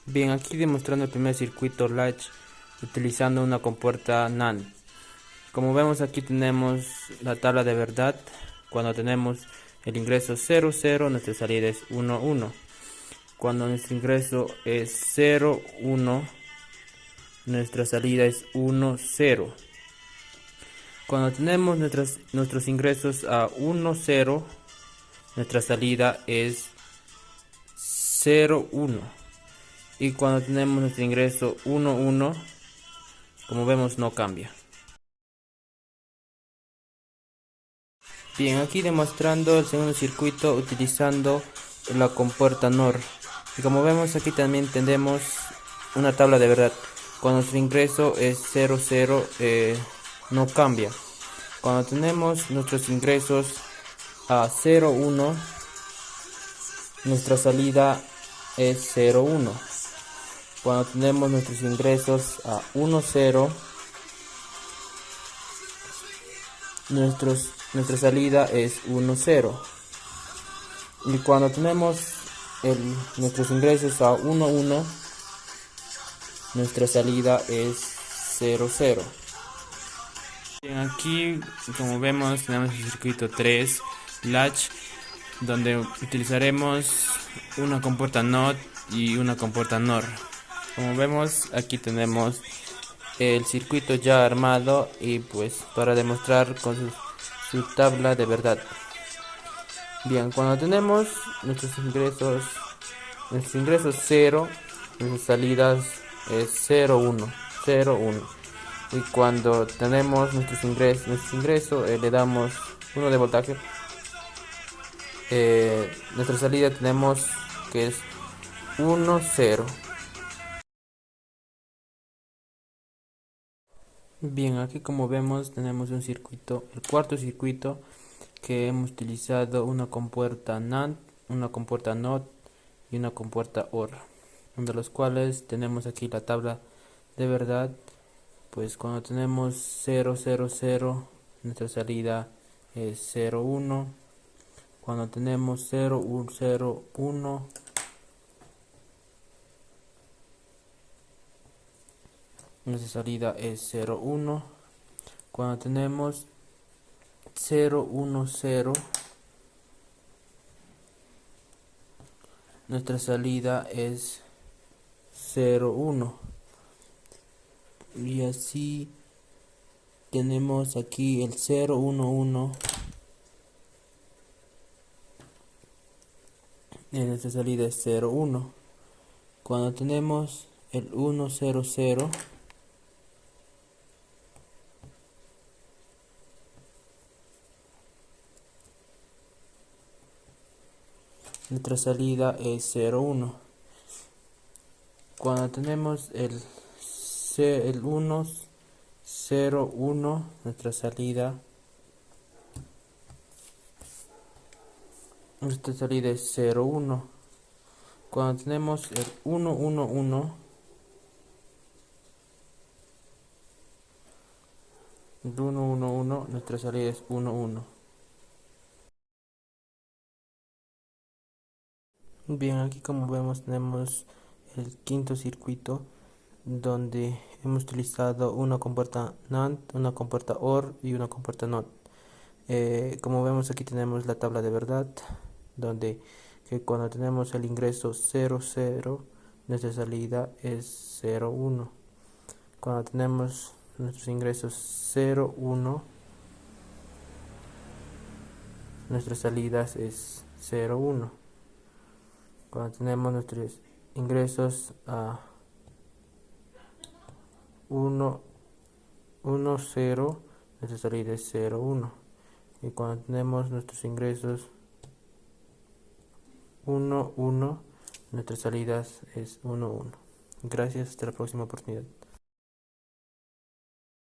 Bien, aquí demostrando el primer circuito latch utilizando una compuerta NAND. Como vemos, aquí tenemos la tabla de verdad. Cuando tenemos el ingreso 0, 0, nuestra salida es 1, 1. Cuando nuestro ingreso es 0, 1, nuestra salida es 1, 0. Cuando tenemos nuestros ingresos a 1, 0, nuestra salida es 0, 1. Y cuando tenemos nuestro ingreso 1, 1, como vemos, no cambia. Bien, aquí demostrando el segundo circuito utilizando la compuerta NOR. Y como vemos, aquí también tenemos una tabla de verdad. Cuando nuestro ingreso es 0, 0, no cambia. Cuando tenemos nuestros ingresos a 0, 1, nuestra salida es 0, 1. Cuando tenemos nuestros ingresos a 1, 0, nuestra salida es 1, 0. Y cuando tenemos nuestros ingresos a 1, 1, nuestra salida es 0, 0. Bien, aquí como vemos tenemos el circuito 3 latch, donde utilizaremos una compuerta NOT y una compuerta NOR. Como vemos, aquí tenemos el circuito ya armado y pues para demostrar con su tabla de verdad. Bien, cuando tenemos nuestros ingresos 0, nuestras salidas es 0, 1, 0, 1. Y cuando tenemos nuestro ingreso le damos 1 de voltaje, nuestra salida tenemos que es 1, 0. Bien, aquí como vemos tenemos un circuito, el cuarto circuito, que hemos utilizado una compuerta NAND, una compuerta NOT y una compuerta OR, de los cuales tenemos aquí la tabla de verdad. Pues cuando tenemos 0, 0, 0, nuestra salida es 0, 1. Cuando tenemos 0, 1, 0, 1, nuestra salida es 0, 1. Cuando tenemos 0, 1, 0, nuestra salida es 0, 1. Y así tenemos aquí el 0, 1, 1. Y nuestra salida es 0, 1. Cuando tenemos el 1, 0, 0, nuestra salida es 0, 1. Cuando tenemos el 1, 0, 1, nuestra salida es 0, 1. Cuando tenemos el 1, 1, 1, el 1, 1, 1, nuestra salida es 1, 1. Bien, aquí como vemos tenemos el quinto circuito, donde hemos utilizado una compuerta NAND, una compuerta OR y una compuerta NOT. Como vemos, aquí tenemos la tabla de verdad, donde que cuando tenemos el ingreso 0, 0, nuestra salida es 0, 1. Cuando tenemos nuestros ingresos 0, 1, nuestras salidas es 0, 1. Cuando tenemos nuestros ingresos a 1, 1, 0, nuestra salida es 0, 1. Y cuando tenemos nuestros ingresos 1, 1, nuestras salidas es 1, 1. Gracias, hasta la próxima oportunidad.